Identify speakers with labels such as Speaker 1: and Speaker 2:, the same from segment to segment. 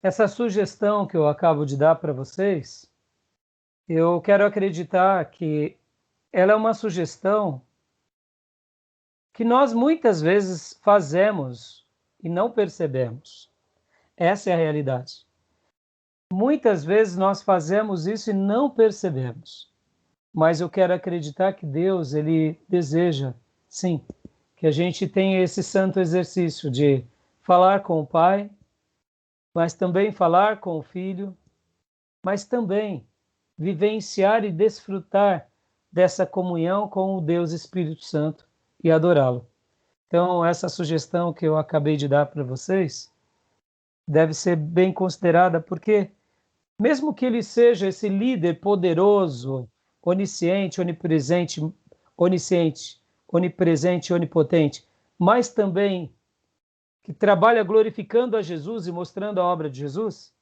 Speaker 1: Essa sugestão que eu acabo de dar para vocês, eu quero acreditar que ela é uma sugestão que nós muitas vezes fazemos e não percebemos. Essa é a realidade. Muitas vezes nós fazemos isso e não percebemos. Mas eu quero acreditar que Deus, ele deseja, sim, que a gente tenha esse santo exercício de falar com o Pai, mas também falar com o Filho, mas também vivenciar e desfrutar dessa comunhão com o Deus Espírito Santo e adorá-lo. Então, essa sugestão que eu acabei de dar para vocês deve ser bem considerada, porque mesmo que ele seja esse líder poderoso, onisciente, onipresente, onisciente, onipresente, onipotente, mas também que trabalha glorificando a Jesus e mostrando a obra de Jesus,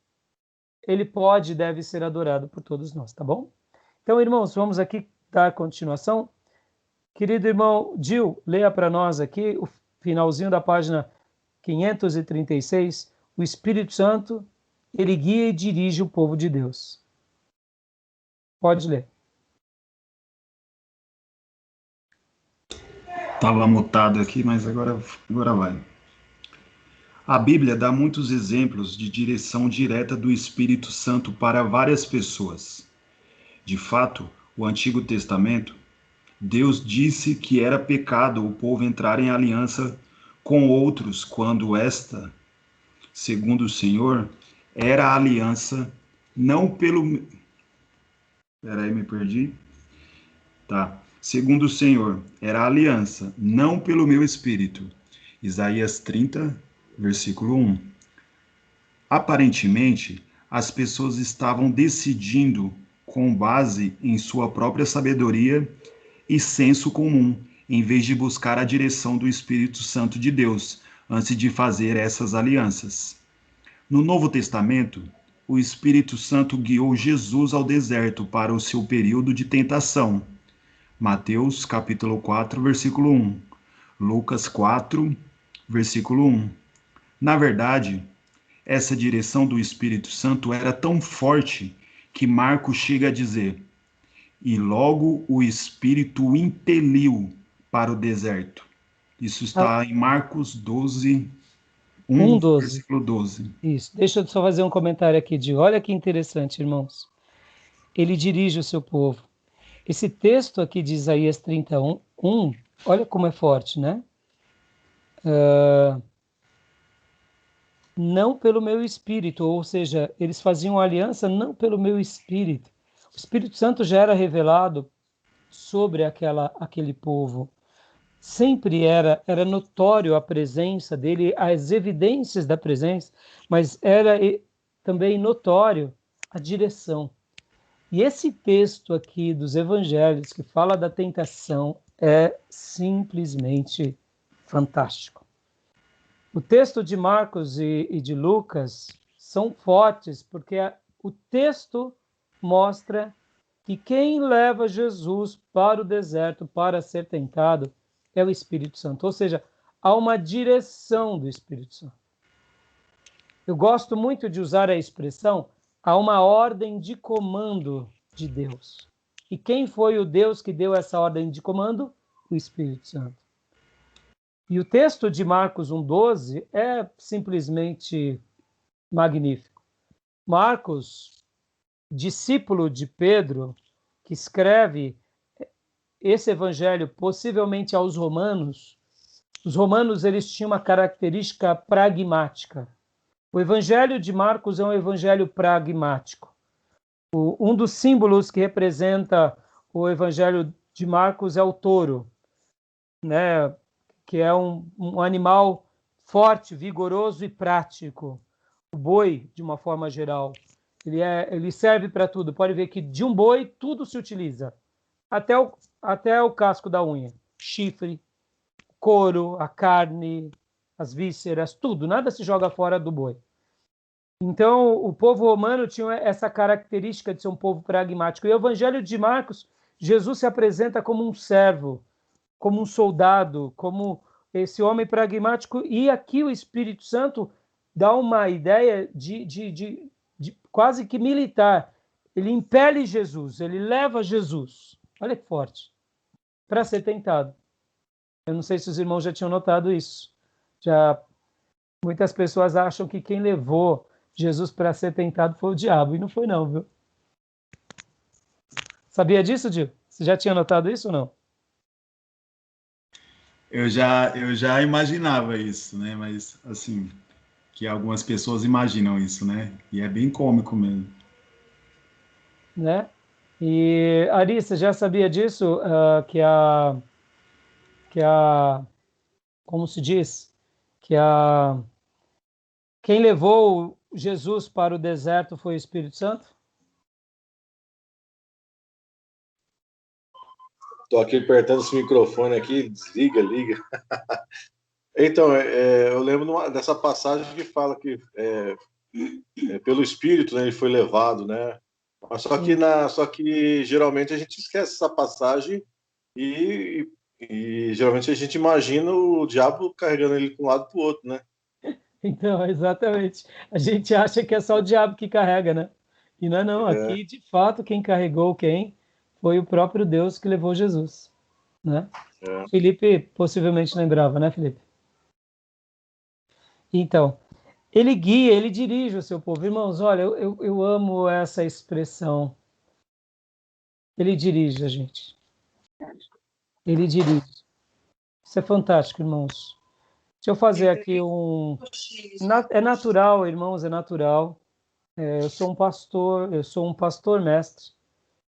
Speaker 1: ele pode e deve ser adorado por todos nós, tá bom? Então, irmãos, vamos aqui dar continuação. Querido irmão Gil, leia para nós aqui o finalzinho da página 536. O Espírito Santo, ele guia e dirige o povo de Deus. Pode ler.
Speaker 2: Estava mutado aqui, mas agora vai. A Bíblia dá muitos exemplos de direção direta do Espírito Santo para várias pessoas. De fato, o Antigo Testamento, Deus disse que era pecado o povo entrar em aliança com outros quando esta, segundo o Senhor, era a aliança não pelo. Peraí, me perdi. Tá. Segundo o Senhor, era a aliança, não pelo meu espírito. Isaías 30, versículo 1. Aparentemente, as pessoas estavam decidindo com base em sua própria sabedoria e senso comum, em vez de buscar a direção do Espírito Santo de Deus antes de fazer essas alianças. No Novo Testamento, o Espírito Santo guiou Jesus ao deserto para o seu período de tentação. Mateus capítulo 4, versículo 1. Lucas 4, versículo 1. Na verdade, essa direção do Espírito Santo era tão forte que Marcos chega a dizer: e logo o Espírito o impeliu para o deserto. Isso
Speaker 1: Ah,
Speaker 2: está em Marcos 12, 1,
Speaker 1: 1:12.
Speaker 2: versículo 12.
Speaker 1: Isso. Deixa eu só fazer um comentário aqui de, olha que interessante, irmãos. Ele dirige o seu povo. Esse texto aqui de Isaías 31, olha como é forte, né? Não pelo meu espírito, ou seja, eles faziam aliança não pelo meu espírito. O Espírito Santo já era revelado sobre aquele povo. Sempre era notório a presença dele, as evidências da presença, mas era também notório a direção. E esse texto aqui dos evangelhos que fala da tentação é simplesmente fantástico. O texto de Marcos e de Lucas são fortes porque o texto mostra que quem leva Jesus para o deserto para ser tentado é o Espírito Santo, ou seja, há uma direção do Espírito Santo. Eu gosto muito de usar a expressão há uma ordem de comando de Deus. E quem foi o Deus que deu essa ordem de comando? O Espírito Santo. E o texto de Marcos 1:12 é simplesmente magnífico. Marcos, discípulo de Pedro, que escreve esse evangelho possivelmente aos romanos, os romanos eles tinham uma característica pragmática. O evangelho de Marcos é um evangelho pragmático. Um dos símbolos que representa o evangelho de Marcos é o touro, né? Que é um animal forte, vigoroso e prático. O boi, de uma forma geral, ele serve para tudo. Pode ver que de um boi tudo se utiliza, até o casco da unha, chifre, couro, a carne, as vísceras, tudo. Nada se joga fora do boi. Então, o povo romano tinha essa característica de ser um povo pragmático. E o Evangelho de Marcos, Jesus se apresenta como um servo, como um soldado, como esse homem pragmático. E aqui o Espírito Santo dá uma ideia de quase que militar. Ele impele Jesus, ele leva Jesus. Olha que forte. Para ser tentado. Eu não sei se os irmãos já tinham notado isso. Já muitas pessoas acham que quem levou Jesus para ser tentado foi o diabo, e não foi não, viu? Sabia disso, Dio? Você já tinha notado isso ou não?
Speaker 2: Eu já imaginava isso, né? Mas, assim, que algumas pessoas imaginam isso, né? E é bem cômico mesmo.
Speaker 1: Né? E, Ari, você já sabia disso? Que a, como se diz? Que a, quem levou Jesus para o deserto foi o Espírito Santo?
Speaker 3: Tô aqui apertando esse microfone aqui, desliga, liga. Então, eu lembro dessa passagem que fala que pelo Espírito, né, ele foi levado, né? Mas só que geralmente a gente esquece essa passagem e geralmente a gente imagina o diabo carregando ele para um lado para o outro, né?
Speaker 1: Então, exatamente. A gente acha que é só o diabo que carrega, né? E não é não.
Speaker 3: É,
Speaker 1: Aqui, de fato, quem carregou quem foi o próprio Deus que levou Jesus, né?
Speaker 3: é.
Speaker 1: Felipe possivelmente lembrava, né, Felipe? Então, ele guia, ele dirige o seu povo. Irmãos, olha, eu amo essa expressão. Ele dirige a gente. Ele dirige. Isso é fantástico, irmãos. Deixa eu fazer aqui um. É natural, irmãos, é natural. Eu sou um pastor mestre.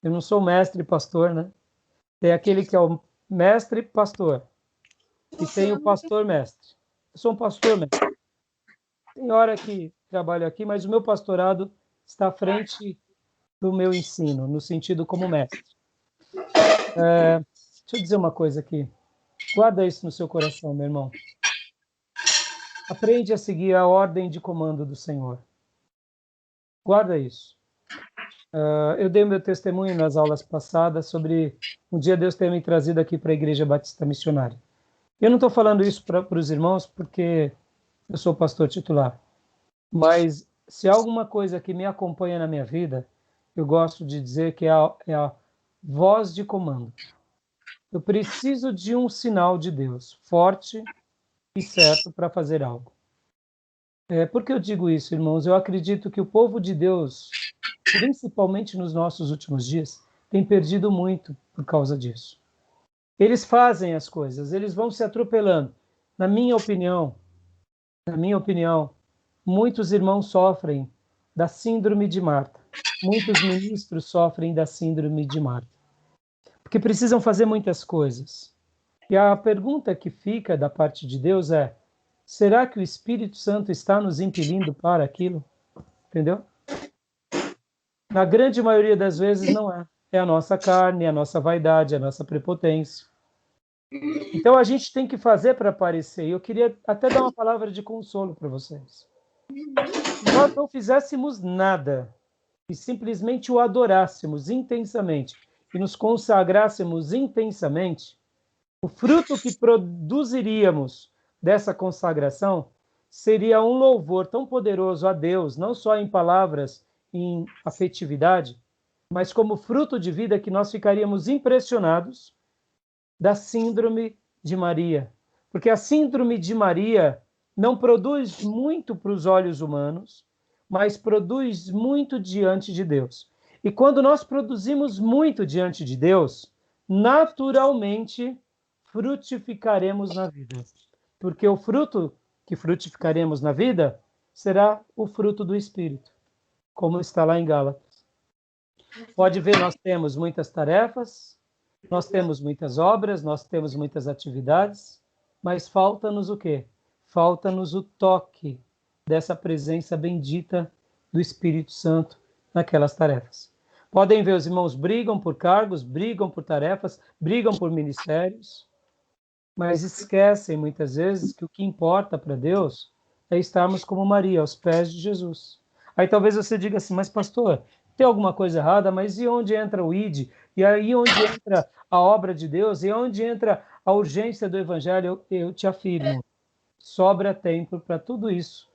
Speaker 1: Eu não sou mestre e pastor, né? Tem aquele que é o mestre e pastor. E tem o pastor mestre. Eu sou um pastor mestre. Tem hora que trabalho aqui, mas o meu pastorado está à frente do meu ensino, no sentido como mestre. Deixa eu dizer uma coisa aqui. Guarda isso no seu coração, meu irmão. Aprende a seguir a ordem de comando do Senhor. Guarda isso. Eu dei meu testemunho nas aulas passadas sobre um dia Deus ter me trazido aqui para a Igreja Batista Missionária. Eu não estou falando isso para os irmãos porque eu sou pastor titular, mas se há alguma coisa que me acompanha na minha vida, eu gosto de dizer que é a voz de comando. Eu preciso de um sinal de Deus forte e certo para fazer algo. Por que eu digo isso, irmãos? Eu acredito que o povo de Deus, principalmente nos nossos últimos dias, tem perdido muito por causa disso. Eles fazem as coisas, eles vão se atropelando. Na minha opinião, muitos irmãos sofrem da síndrome de Marta. Muitos ministros sofrem da síndrome de Marta. Porque precisam fazer muitas coisas. E a pergunta que fica da parte de Deus é: será que o Espírito Santo está nos impelindo para aquilo? Entendeu? Na grande maioria das vezes não é. É a nossa carne, é a nossa vaidade, é a nossa prepotência. Então a gente tem que fazer para aparecer. E eu queria até dar uma palavra de consolo para vocês. Se nós não fizéssemos nada e simplesmente o adorássemos intensamente e nos consagrássemos intensamente, o fruto que produziríamos dessa consagração seria um louvor tão poderoso a Deus, não só em palavras, em afetividade, mas como fruto de vida que nós ficaríamos impressionados da síndrome de Maria. Porque a síndrome de Maria não produz muito para os olhos humanos, mas produz muito diante de Deus. E quando nós produzimos muito diante de Deus, naturalmente frutificaremos na vida. Porque o fruto que frutificaremos na vida será o fruto do Espírito, como está lá em Gálatas. Pode ver, nós temos muitas tarefas, nós temos muitas obras, nós temos muitas atividades, mas falta-nos o quê? Falta-nos o toque dessa presença bendita do Espírito Santo naquelas tarefas. Podem ver, os irmãos brigam por cargos, brigam por tarefas, brigam por ministérios, mas esquecem muitas vezes que o que importa para Deus é estarmos como Maria, aos pés de Jesus. Aí talvez você diga assim, mas pastor, tem alguma coisa errada, mas e onde entra o ID? E aí onde entra a obra de Deus? E onde entra a urgência do Evangelho? Eu te afirmo, sobra tempo para tudo isso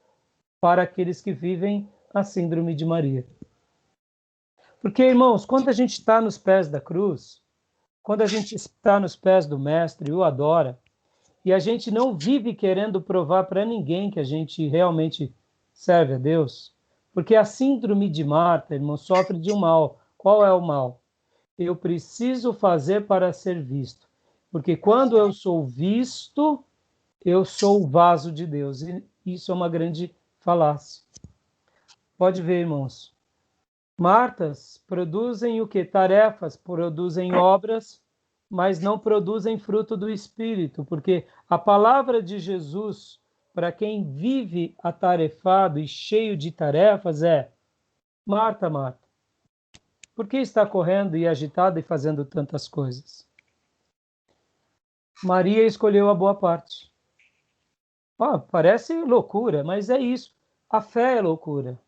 Speaker 1: para aqueles que vivem a síndrome de Maria. Porque, irmãos, quando a gente está nos pés da cruz, quando a gente está nos pés do Mestre e o adora, e a gente não vive querendo provar para ninguém que a gente realmente serve a Deus, porque a síndrome de Marta, irmão, sofre de um mal. Qual é o mal? Eu preciso fazer para ser visto. Porque quando eu sou visto, eu sou o vaso de Deus. E isso é uma grande falácia. Pode ver, irmãos. Martas produzem o que? Tarefas, produzem obras, mas não produzem fruto do Espírito, porque a palavra de Jesus, para quem vive atarefado e cheio de tarefas, é: Marta, Marta, por que está correndo e agitada e fazendo tantas coisas? Maria escolheu a boa parte. Parece loucura, mas é isso. A fé é loucura.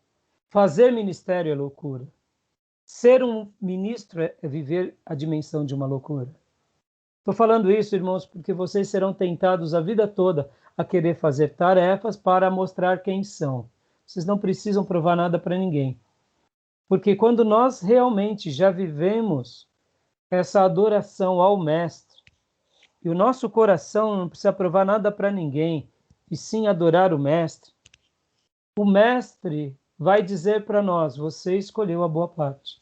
Speaker 1: Fazer ministério é loucura. Ser um ministro é viver a dimensão de uma loucura. Estou falando isso, irmãos, porque vocês serão tentados a vida toda a querer fazer tarefas para mostrar quem são. Vocês não precisam provar nada para ninguém. Porque quando nós realmente já vivemos essa adoração ao Mestre, e o nosso coração não precisa provar nada para ninguém, e sim adorar o Mestre vai dizer para nós: você escolheu a boa parte.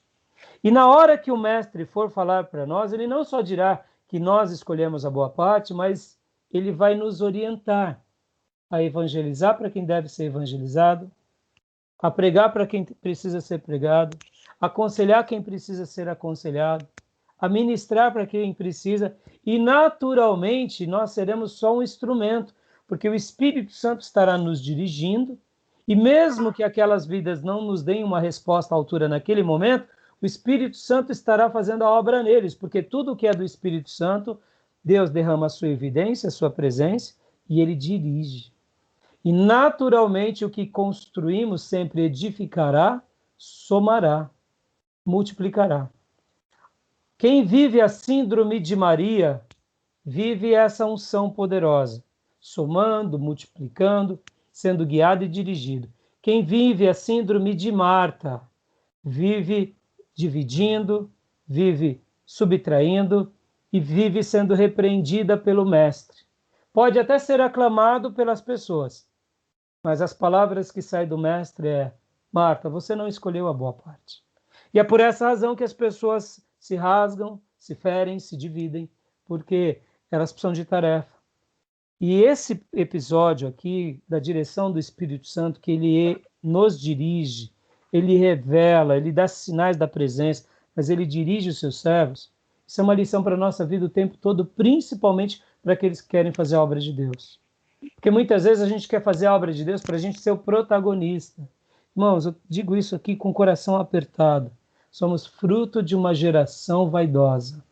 Speaker 1: E na hora que o Mestre for falar para nós, ele não só dirá que nós escolhemos a boa parte, mas ele vai nos orientar a evangelizar para quem deve ser evangelizado, a pregar para quem precisa ser pregado, a aconselhar quem precisa ser aconselhado, a ministrar para quem precisa, e naturalmente nós seremos só um instrumento, porque o Espírito Santo estará nos dirigindo, e mesmo que aquelas vidas não nos deem uma resposta à altura naquele momento, o Espírito Santo estará fazendo a obra neles, porque tudo que é do Espírito Santo, Deus derrama a sua evidência, a sua presença, e ele dirige. E naturalmente o que construímos sempre edificará, somará, multiplicará. Quem vive a síndrome de Maria, vive essa unção poderosa, somando, multiplicando, sendo guiado e dirigido. Quem vive a síndrome de Marta, vive dividindo, vive subtraindo e vive sendo repreendida pelo Mestre. Pode até ser aclamado pelas pessoas, mas as palavras que saem do Mestre é: Marta, você não escolheu a boa parte. E é por essa razão que as pessoas se rasgam, se ferem, se dividem, porque elas precisam de tarefa. E esse episódio aqui, da direção do Espírito Santo, que ele nos dirige, ele revela, ele dá sinais da presença, mas ele dirige os seus servos, isso é uma lição para a nossa vida o tempo todo, principalmente para aqueles que querem fazer a obra de Deus. Porque muitas vezes a gente quer fazer a obra de Deus para a gente ser o protagonista. Irmãos, eu digo isso aqui com o coração apertado. Somos fruto de uma geração vaidosa,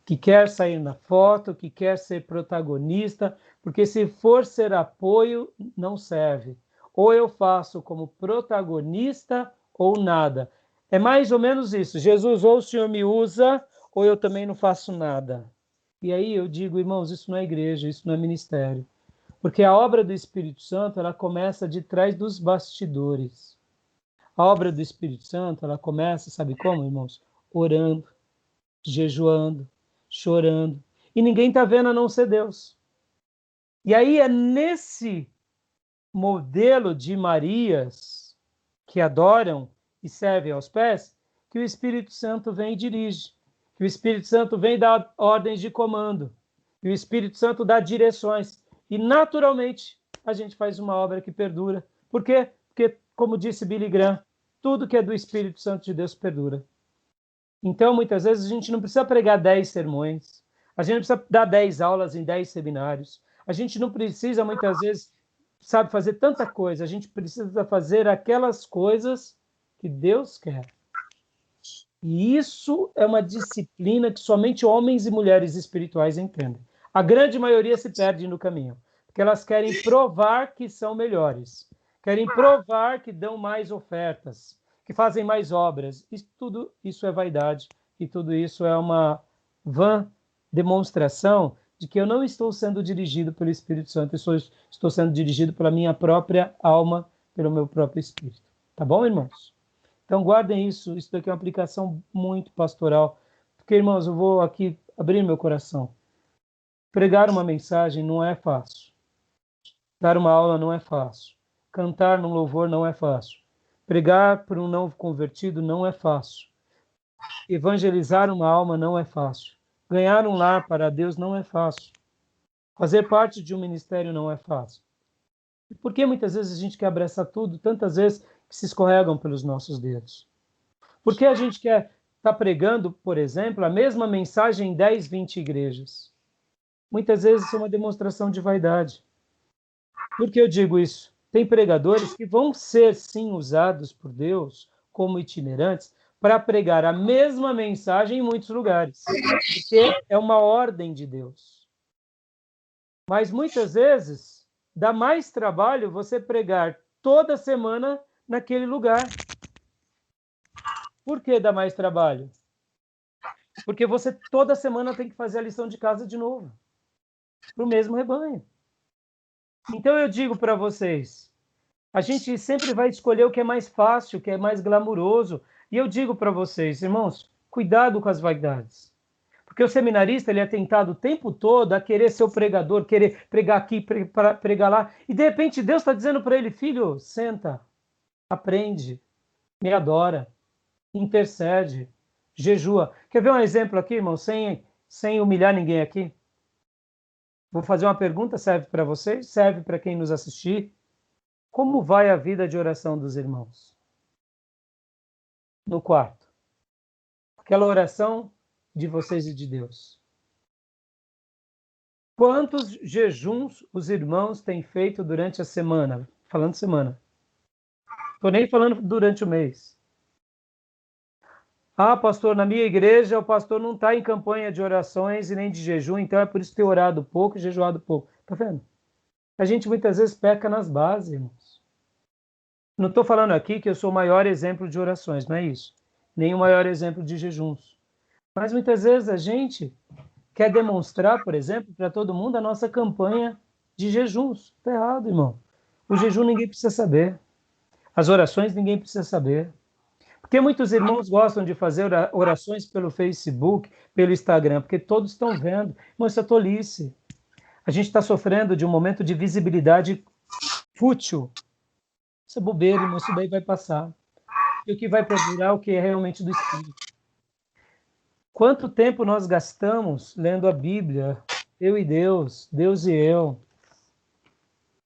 Speaker 1: que quer sair na foto, que quer ser protagonista, porque se for ser apoio, não serve. Ou eu faço como protagonista ou nada. É mais ou menos isso. Jesus, ou o Senhor me usa, ou eu também não faço nada. E aí eu digo, irmãos, isso não é igreja, isso não é ministério. Porque a obra do Espírito Santo, ela começa de trás dos bastidores. A obra do Espírito Santo, ela começa, sabe como, irmãos? Orando, jejuando, chorando. E ninguém está vendo a não ser Deus. E aí é nesse modelo de Marias que adoram e servem aos pés que o Espírito Santo vem e dirige. Que o Espírito Santo vem dar ordens de comando. Que o Espírito Santo dá direções. E naturalmente a gente faz uma obra que perdura. Por quê? Porque, como disse Billy Graham, tudo que é do Espírito Santo de Deus perdura. Então, muitas vezes, a gente não precisa pregar 10 sermões, a gente não precisa dar 10 aulas em 10 seminários, a gente não precisa, muitas vezes, fazer tanta coisa, a gente precisa fazer aquelas coisas que Deus quer. E isso é uma disciplina que somente homens e mulheres espirituais entendem. A grande maioria se perde no caminho, porque elas querem provar que são melhores, querem provar que dão mais ofertas, que fazem mais obras. Tudo isso é vaidade, e tudo isso é uma vã demonstração de que eu não estou sendo dirigido pelo Espírito Santo, estou sendo dirigido pela minha própria alma, pelo meu próprio espírito. Tá bom, irmãos? Então guardem isso. Isso daqui é uma aplicação muito pastoral. Porque, irmãos, eu vou aqui abrir meu coração. Pregar uma mensagem não é fácil. Dar uma aula não é fácil. Cantar num louvor não é fácil. Pregar para um não convertido não é fácil. Evangelizar uma alma não é fácil. Ganhar um lar para Deus não é fácil. Fazer parte de um ministério não é fácil. E por que muitas vezes a gente quer abraçar tudo, tantas vezes que se escorregam pelos nossos dedos? Por que a gente quer estar pregando, por exemplo, a mesma mensagem em 10, 20 igrejas? Muitas vezes isso é uma demonstração de vaidade. Por que eu digo isso? Tem pregadores que vão ser, sim, usados por Deus como itinerantes para pregar a mesma mensagem em muitos lugares, porque é uma ordem de Deus. Mas muitas vezes dá mais trabalho você pregar toda semana naquele lugar. Por que dá mais trabalho? Porque você toda semana tem que fazer a lição de casa de novo, para o mesmo rebanho. Então eu digo para vocês, a gente sempre vai escolher o que é mais fácil, o que é mais glamuroso. E eu digo para vocês, irmãos, cuidado com as vaidades. Porque o seminarista ele é tentado o tempo todo a querer ser o pregador, querer pregar aqui, pregar lá. E de repente Deus está dizendo para ele, filho, senta, aprende, me adora, intercede, jejua. Quer ver um exemplo aqui, irmão, sem humilhar ninguém aqui? Vou fazer uma pergunta, serve para vocês, serve para quem nos assistir. Como vai a vida de oração dos irmãos? No quarto. Aquela oração de vocês e de Deus. Quantos jejuns os irmãos têm feito durante a semana? Falando semana. Estou nem falando durante o mês. Ah, pastor, na minha igreja o pastor não está em campanha de orações e nem de jejum, então é por isso ter orado pouco e jejuado pouco. Tá vendo? A gente muitas vezes peca nas bases, irmãos. Não estou falando aqui que eu sou o maior exemplo de orações, não é isso. Nem o maior exemplo de jejuns. Mas muitas vezes a gente quer demonstrar, por exemplo, para todo mundo a nossa campanha de jejuns. Está errado, irmão. O jejum ninguém precisa saber. As orações ninguém precisa saber. Porque muitos irmãos gostam de fazer orações pelo Facebook, pelo Instagram, porque todos estão vendo. Irmão, isso é tolice. A gente está sofrendo de um momento de visibilidade fútil. Isso é bobeira, irmão, isso daí vai passar. E o que vai perdurar é o que é realmente do Espírito. Quanto tempo nós gastamos lendo a Bíblia? Eu e Deus, Deus e eu.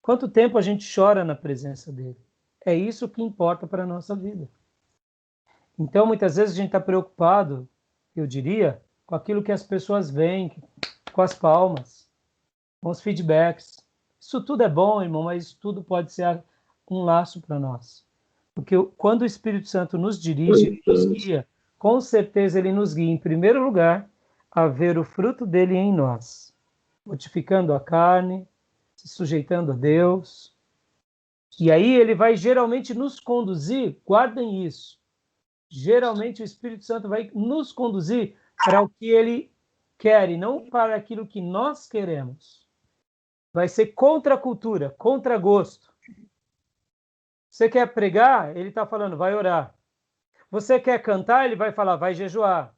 Speaker 1: Quanto tempo a gente chora na presença dele? É isso que importa para a nossa vida. Então, muitas vezes a gente está preocupado, eu diria, com aquilo que as pessoas veem, com as palmas, com os feedbacks. Isso tudo é bom, irmão, mas isso tudo pode ser um laço para nós. Porque quando o Espírito Santo nos dirige, nos guia, com certeza ele nos guia, em primeiro lugar, a ver o fruto dele em nós, mortificando a carne, se sujeitando a Deus. E aí ele vai geralmente nos conduzir, guardem isso, geralmente o Espírito Santo vai nos conduzir para o que ele quer e não para aquilo que nós queremos. Vai ser contra a cultura, contra gosto. Você quer pregar? Ele está falando, vai orar. Você quer cantar? Ele vai falar, vai jejuar.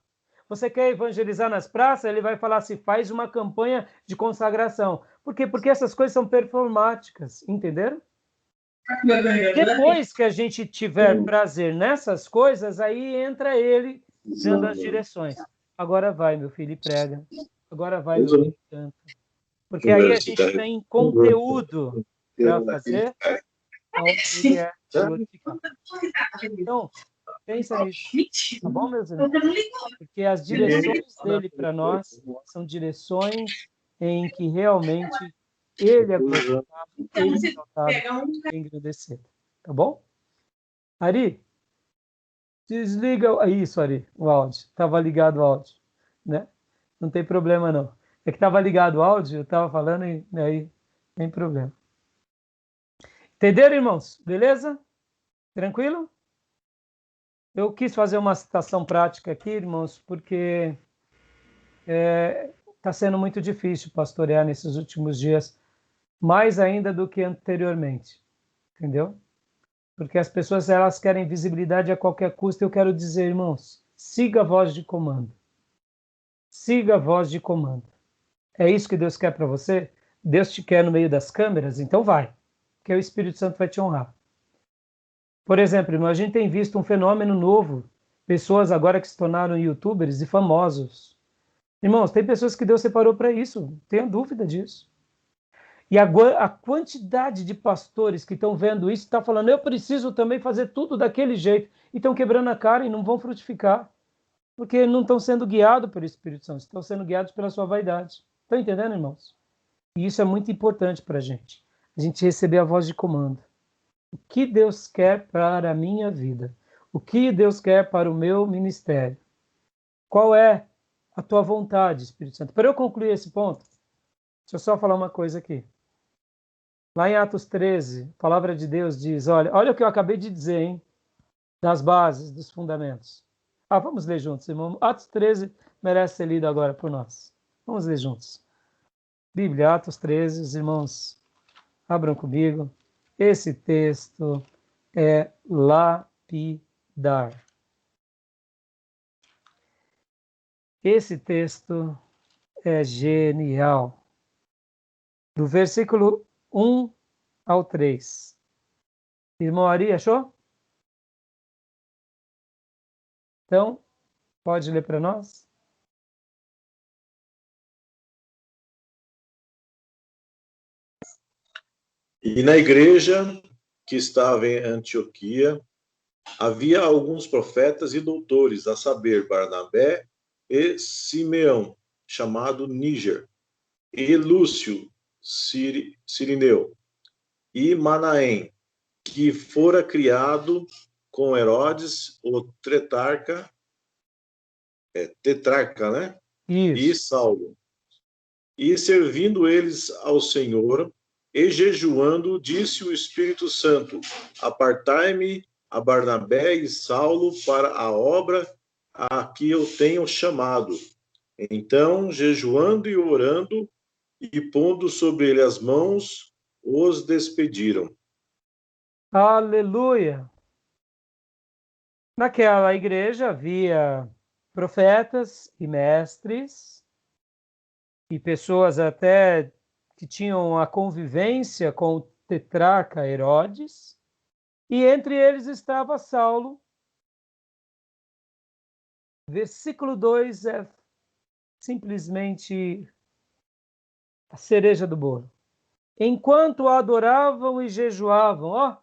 Speaker 1: Você quer evangelizar nas praças? Ele vai falar, se faz uma campanha de consagração. Por quê? Porque essas coisas são performáticas, entenderam? Depois que a gente tiver prazer nessas coisas, aí entra ele dando as direções. Agora vai, meu filho, e prega. Agora vai, meu filho, e canta. Porque aí a gente tem conteúdo para fazer onde ele é glorificado. Então, pensa nisso, tá bom, meus irmãos? Porque as direções dele para nós são direções em que realmente ele é glorificado, ele é exaltado, é engrandecido. Tá bom? Ari, desliga isso, Ari, o áudio. Estava ligado o áudio, né? Não tem problema, não. É que estava ligado o áudio, eu estava falando e aí tem problema. Entenderam, irmãos? Beleza? Tranquilo? Eu quis fazer uma citação prática aqui, irmãos, porque está sendo muito difícil pastorear nesses últimos dias, mais ainda do que anteriormente, entendeu? Porque as pessoas, elas querem visibilidade a qualquer custo. Eu quero dizer, irmãos, siga a voz de comando. Siga a voz de comando. É isso que Deus quer para você? Deus te quer no meio das câmeras? Então vai, porque o Espírito Santo vai te honrar. Por exemplo, irmão, a gente tem visto um fenômeno novo. Pessoas agora que se tornaram youtubers e famosos. Irmãos, tem pessoas que Deus separou para isso. Não tenha dúvida disso. E a quantidade de pastores que estão vendo isso, estão falando, eu preciso também fazer tudo daquele jeito. E estão quebrando a cara e não vão frutificar. Porque não estão sendo guiados pelo Espírito Santo, estão sendo guiados pela sua vaidade. Estão entendendo, irmãos? E isso é muito importante para a gente receber a voz de comando. O que Deus quer para a minha vida? O que Deus quer para o meu ministério? Qual é a tua vontade, Espírito Santo? Para eu concluir esse ponto, deixa eu só falar uma coisa aqui. Lá em Atos 13, a palavra de Deus diz, olha o que eu acabei de dizer, hein? Das bases, dos fundamentos. Vamos ler juntos, irmão. Atos 13 merece ser lido agora por nós. Vamos ler juntos. Bíblia, Atos 13, os irmãos, abram comigo. Esse texto é lapidar. Esse texto é genial. Do versículo 1 ao 3. Irmão Ari, achou? Então, pode ler para nós?
Speaker 3: E na igreja que estava em Antioquia, havia alguns profetas e doutores, a saber, Barnabé e Simeão, chamado Níger, e Lúcio, Cirineu, e Manaém, que fora criado com Herodes, o tetrarca, né?
Speaker 1: Isso.
Speaker 3: E Saulo. E servindo eles ao Senhor, e jejuando, disse o Espírito Santo, apartai-me a Barnabé e Saulo para a obra a que eu tenho chamado. Então, jejuando e orando, e pondo sobre ele as mãos, os despediram.
Speaker 1: Aleluia! Naquela igreja havia profetas e mestres, e pessoas até que tinham a convivência com o tetrarca Herodes, e entre eles estava Saulo. Versículo 2 é simplesmente a cereja do bolo. Enquanto adoravam e jejuavam,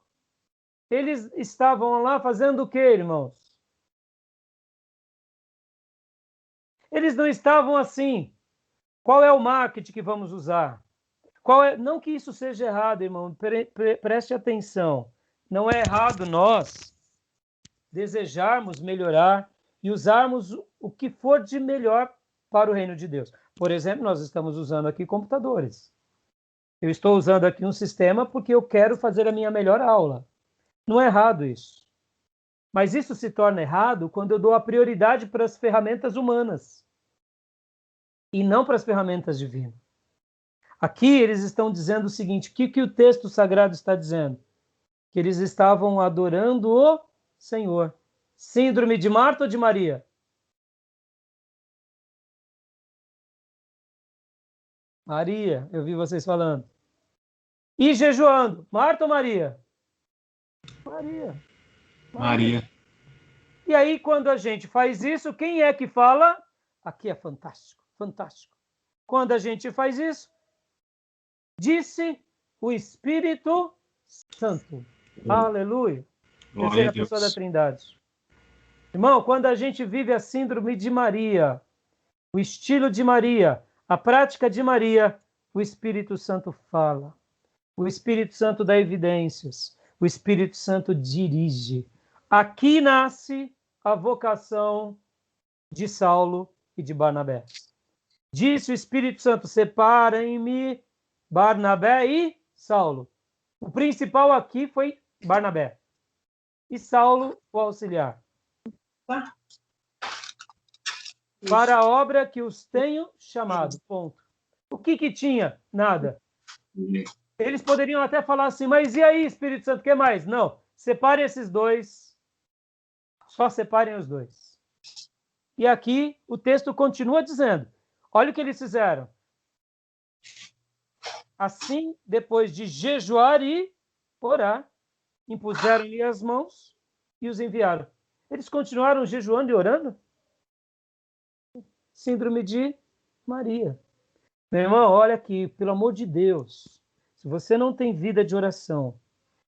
Speaker 1: eles estavam lá fazendo o quê, irmãos? Eles não estavam assim. Qual é o marketing que vamos usar? Não que isso seja errado, irmão, preste atenção. Não é errado nós desejarmos melhorar e usarmos o que for de melhor para o reino de Deus. Por exemplo, nós estamos usando aqui computadores. Eu estou usando aqui um sistema porque eu quero fazer a minha melhor aula. Não é errado isso. Mas isso se torna errado quando eu dou a prioridade para as ferramentas humanas e não para as ferramentas divinas. Aqui eles estão dizendo o seguinte, o que o texto sagrado está dizendo? Que eles estavam adorando o Senhor. Síndrome de Marta ou de Maria? Maria, eu vi vocês falando. E jejuando, Marta ou Maria? Maria.
Speaker 2: Maria.
Speaker 1: E aí, quando a gente faz isso, quem é que fala? Aqui é fantástico, fantástico. Quando a gente faz isso, disse o Espírito Santo. Aleluia. Terceira pessoa da Trindade. Irmão, quando a gente vive a síndrome de Maria, o estilo de Maria, a prática de Maria, o Espírito Santo fala. O Espírito Santo dá evidências. O Espírito Santo dirige. Aqui nasce a vocação de Saulo e de Barnabé. Disse o Espírito Santo, separem-me Barnabé e Saulo. O principal aqui foi Barnabé. E Saulo, o auxiliar. Para a obra que os tenho chamado. Ponto. O que tinha? Nada. Eles poderiam até falar assim, mas e aí, Espírito Santo, o que mais? Não. Separem esses dois. Só separem os dois. E aqui o texto continua dizendo, olha o que eles fizeram. Assim, depois de jejuar e orar, impuseram-lhe as mãos e os enviaram. Eles continuaram jejuando e orando? Síndrome de Maria. Meu irmão, olha aqui, pelo amor de Deus, se você não tem vida de oração,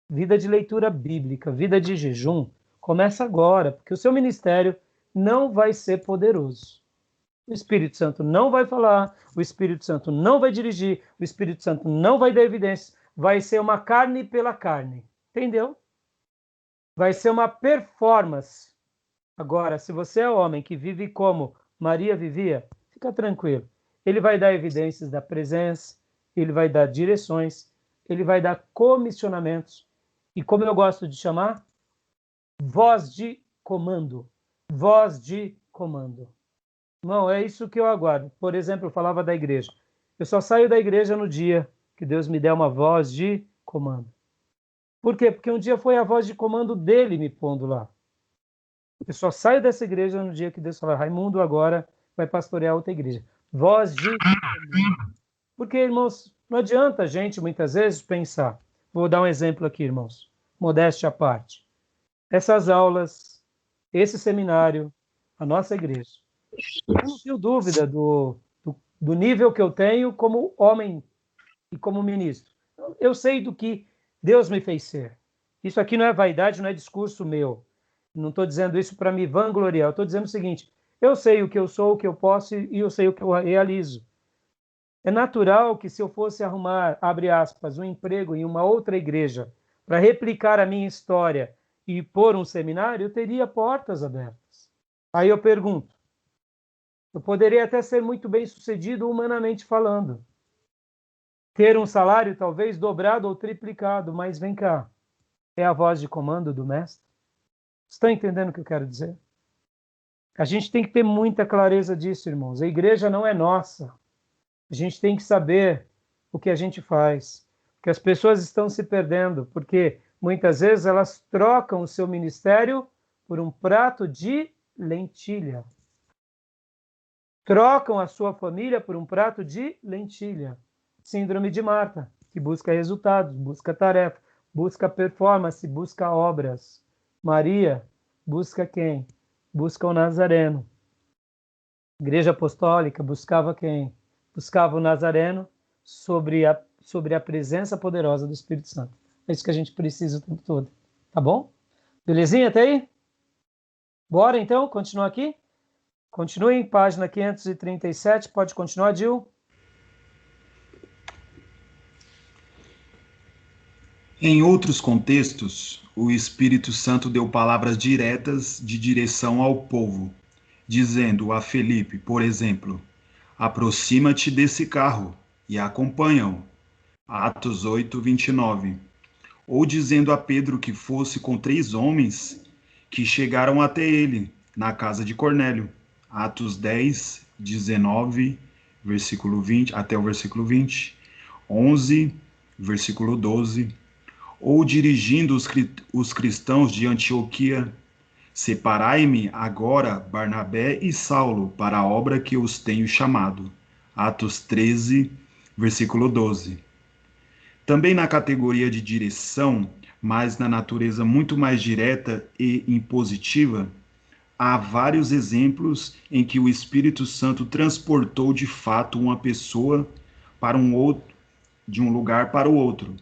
Speaker 1: vida de leitura bíblica, vida de jejum, começa agora, porque o seu ministério não vai ser poderoso. O Espírito Santo não vai falar, o Espírito Santo não vai dirigir, o Espírito Santo não vai dar evidências, vai ser uma carne pela carne, entendeu? Vai ser uma performance. Agora, se você é homem que vive como Maria vivia, fica tranquilo. Ele vai dar evidências da presença, ele vai dar direções, ele vai dar comissionamentos. E como eu gosto de chamar, voz de comando. Voz de comando. Não, é isso que eu aguardo. Por exemplo, eu falava da igreja. Eu só saio da igreja no dia que Deus me der uma voz de comando. Por quê? Porque um dia foi a voz de comando dele me pondo lá. Eu só saio dessa igreja no dia que Deus fala, Raimundo agora vai pastorear outra igreja. Voz de comando. Porque, irmãos, não adianta a gente muitas vezes pensar. Vou dar um exemplo aqui, irmãos. Modéstia à parte. Essas aulas, esse seminário, a nossa igreja. Eu não tenho dúvida do nível que eu tenho como homem e como ministro. Eu sei do que Deus me fez ser. Isso aqui não é vaidade, não é discurso meu. Não estou dizendo isso para me vangloriar. Eu estou dizendo o seguinte, eu sei o que eu sou, o que eu posso e eu sei o que eu realizo. É natural que se eu fosse arrumar, abre aspas, um emprego em uma outra igreja para replicar a minha história e pôr um seminário, eu teria portas abertas. Aí eu pergunto, eu poderia até ser muito bem sucedido humanamente falando. Ter um salário talvez dobrado ou triplicado, mas vem cá, é a voz de comando do mestre? Estão entendendo o que eu quero dizer? A gente tem que ter muita clareza disso, irmãos. A igreja não é nossa. A gente tem que saber o que a gente faz. Porque as pessoas estão se perdendo, porque muitas vezes elas trocam o seu ministério por um prato de lentilha. Trocam a sua família por um prato de lentilha. Síndrome de Marta, que busca resultados, busca tarefa, busca performance, busca obras. Maria busca quem? Busca o Nazareno. Igreja Apostólica buscava quem? Buscava o Nazareno sobre a presença poderosa do Espírito Santo. É isso que a gente precisa o tempo todo. Tá bom? Belezinha até aí? Bora então, continuar aqui? Continue em página 537, pode continuar, Gil?
Speaker 2: Em outros contextos, o Espírito Santo deu palavras diretas de direção ao povo, dizendo a Felipe, por exemplo, aproxima-te desse carro e acompanha-o. Atos 8, 29. Ou dizendo a Pedro que fosse com 3 homens que chegaram até ele, na casa de Cornélio. Atos 10, 19, versículo 20, até o versículo 20. 11, versículo 12. Ou dirigindo os cristãos de Antioquia, separai-me agora Barnabé e Saulo para a obra que os tenho chamado. Atos 13, versículo 12. Também na categoria de direção, mas na natureza muito mais direta e impositiva, há vários exemplos em que o Espírito Santo transportou de fato uma pessoa para de um lugar para o outro.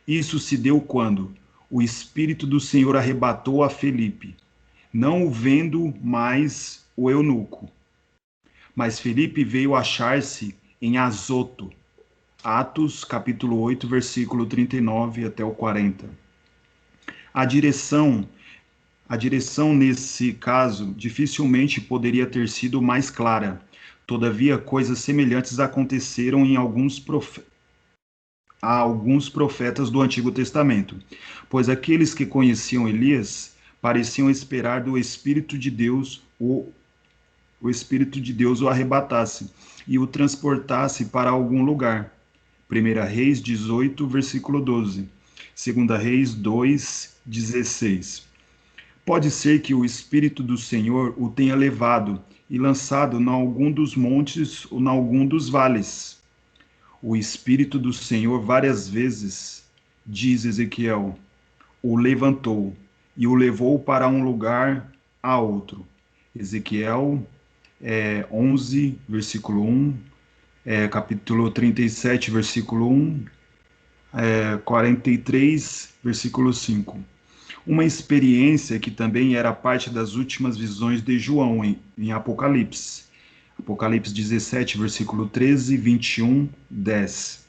Speaker 2: Isso se deu quando o Espírito do Senhor arrebatou a Felipe, não o vendo mais o eunuco. Mas Felipe veio achar-se em Azoto. Atos, capítulo 8, versículo 39 até o 40. A direção nesse caso dificilmente poderia ter sido mais clara. Todavia, coisas semelhantes aconteceram em alguns profetas do Antigo Testamento, pois aqueles que conheciam Elias pareciam esperar do Espírito de Deus o Espírito de Deus o arrebatasse e o transportasse para algum lugar. 1 Reis 18, versículo 12. 2 Reis 2:16. Pode ser que o Espírito do Senhor o tenha levado e lançado em algum dos montes ou em algum dos vales. O Espírito do Senhor várias vezes, diz Ezequiel, o levantou e o levou para um lugar a outro. Ezequiel 11, versículo 1, capítulo 37, versículo 1, 43, versículo 5. Uma experiência que também era parte das últimas visões de João em Apocalipse. Apocalipse 17, versículo 13, 21, 10.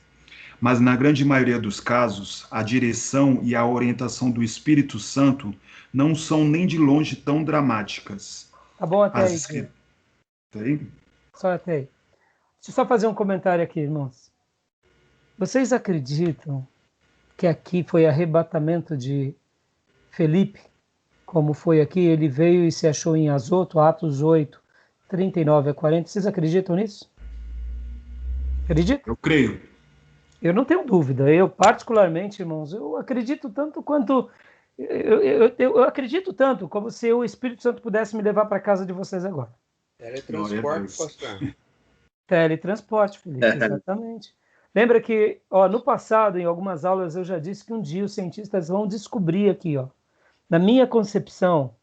Speaker 2: Mas na grande maioria dos casos, a direção e a orientação do Espírito Santo não são nem de longe tão dramáticas.
Speaker 1: Tá bom até
Speaker 2: As
Speaker 1: aí.
Speaker 2: escri- Tá aí?
Speaker 1: Só até aí. Deixa eu só fazer um comentário aqui, irmãos. Vocês acreditam que aqui foi arrebatamento de Felipe, como foi aqui? Ele veio e se achou em Azoto, Atos 8, 39 a 40. Vocês acreditam nisso? Acreditam?
Speaker 2: Eu creio.
Speaker 1: Eu não tenho dúvida. Eu, particularmente, irmãos, eu acredito tanto quanto... Eu acredito tanto como se o Espírito Santo pudesse me levar para a casa de vocês agora.
Speaker 4: Teletransporte, pastor.
Speaker 1: Teletransporte, Felipe, exatamente. Lembra que, no passado, em algumas aulas, eu já disse que um dia os cientistas vão descobrir aqui, na minha concepção,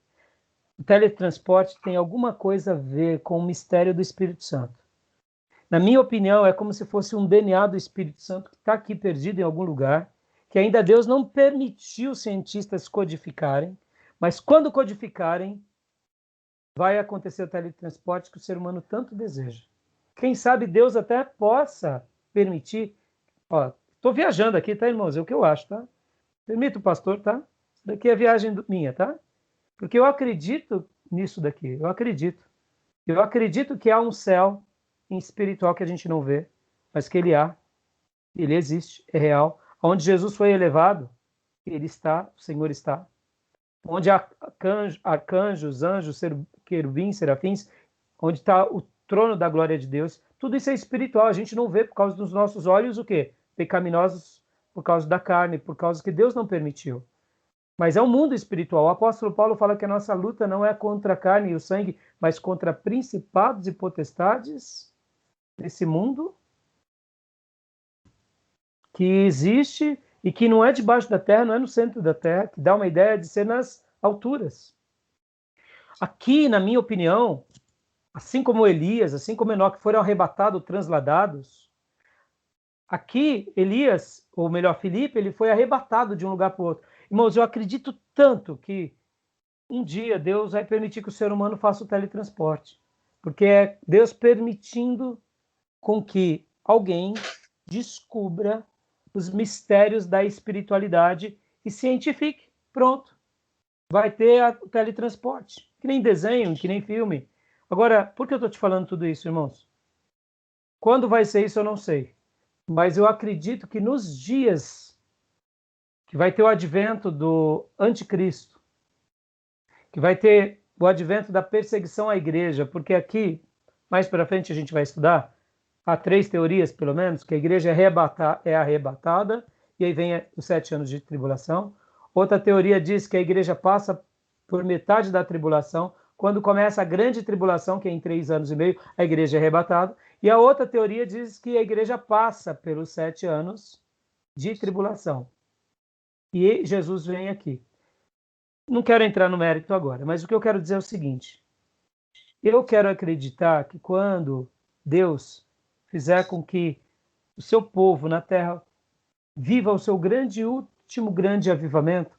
Speaker 1: o teletransporte tem alguma coisa a ver com o mistério do Espírito Santo. Na minha opinião, é como se fosse um DNA do Espírito Santo que está aqui perdido em algum lugar, que ainda Deus não permitiu os cientistas codificarem, mas quando codificarem, vai acontecer o teletransporte que o ser humano tanto deseja. Quem sabe Deus até possa permitir. Estou viajando aqui, tá, irmãos? É o que eu acho, tá? Permita o pastor, tá? Isso daqui é viagem minha, tá? Porque eu acredito nisso daqui, eu acredito. Eu acredito que há um céu espiritual que a gente não vê, mas que ele existe, é real. Onde Jesus foi elevado, ele está, o Senhor está. Onde há arcanjos, anjos, querubins, serafins, onde está o trono da glória de Deus, tudo isso é espiritual, a gente não vê por causa dos nossos olhos o quê? Pecaminosos por causa da carne, por causa que Deus não permitiu. Mas é um mundo espiritual. O apóstolo Paulo fala que a nossa luta não é contra a carne e o sangue, mas contra principados e potestades desse mundo que existe e que não é debaixo da terra, não é no centro da terra, que dá uma ideia de ser nas alturas. Aqui, na minha opinião, assim como Elias, assim como Enoque foram arrebatados, transladados, aqui Elias, ou melhor, Filipe, ele foi arrebatado de um lugar para o outro. Irmãos, eu acredito tanto que um dia Deus vai permitir que o ser humano faça o teletransporte, porque é Deus permitindo com que alguém descubra os mistérios da espiritualidade e cientifique. Pronto. Vai ter o teletransporte. Que nem desenho, que nem filme. Agora, por que eu estou te falando tudo isso, irmãos? Quando vai ser isso, eu não sei. Mas eu acredito que nos dias que vai ter o advento do anticristo, que vai ter o advento da perseguição à igreja, porque aqui, mais para frente, a gente vai estudar, há 3 teorias, pelo menos, que a igreja é arrebatada, e aí vem os 7 anos de tribulação. Outra teoria diz que a igreja passa por metade da tribulação, quando começa a grande tribulação, que é em 3 anos e meio, a igreja é arrebatada. E a outra teoria diz que a igreja passa pelos 7 anos de tribulação. E Jesus vem aqui. Não quero entrar no mérito agora, mas o que eu quero dizer é o seguinte. Eu quero acreditar que quando Deus fizer com que o seu povo na terra viva o seu último grande avivamento,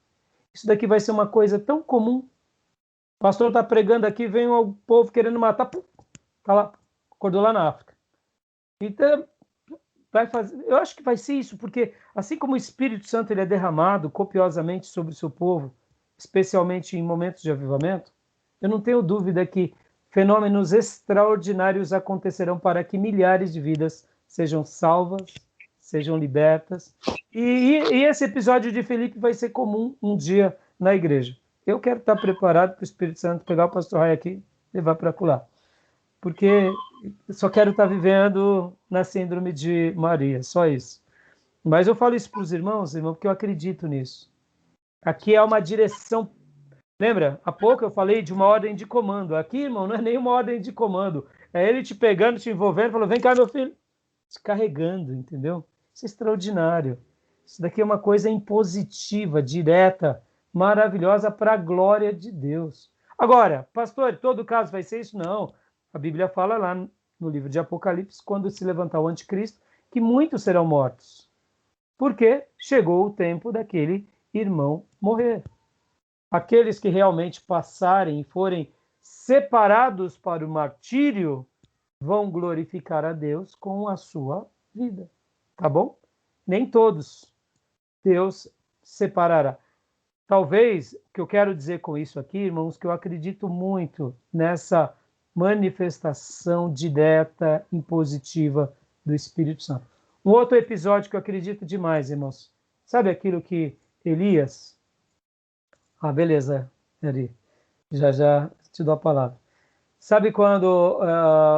Speaker 1: isso daqui vai ser uma coisa tão comum. O pastor está pregando aqui, vem o povo querendo matar, tá lá, acordou lá na África. Então, eu acho que vai ser isso, porque assim como o Espírito Santo ele é derramado copiosamente sobre o seu povo, especialmente em momentos de avivamento, eu não tenho dúvida que fenômenos extraordinários acontecerão para que milhares de vidas sejam salvas, sejam libertas. E esse episódio de Felipe vai ser comum um dia na igreja. Eu quero estar preparado para o Espírito Santo pegar o pastor Rai aqui e levar para lá. Porque eu só quero estar vivendo na síndrome de Maria, só isso. Mas eu falo isso para os irmãos, irmão, porque eu acredito nisso. Aqui é uma direção. Lembra? Há pouco eu falei de uma ordem de comando. Aqui, irmão, não é nenhuma ordem de comando. É ele te pegando, te envolvendo, falando, vem cá, meu filho. Te carregando, entendeu? Isso é extraordinário. Isso daqui é uma coisa impositiva, direta, maravilhosa para a glória de Deus. Agora, pastor, todo caso vai ser isso? Não. A Bíblia fala lá no livro de Apocalipse, quando se levantar o anticristo, que muitos serão mortos. Porque chegou o tempo daquele irmão morrer. Aqueles que realmente passarem e forem separados para o martírio vão glorificar a Deus com a sua vida. Tá bom? Nem todos Deus separará. Talvez, o que eu quero dizer com isso aqui, irmãos, que eu acredito muito nessa manifestação direta, impositiva do Espírito Santo. Um outro episódio que eu acredito demais, irmãos. Sabe aquilo que Elias... beleza, Eri. Já te dou a palavra. Sabe quando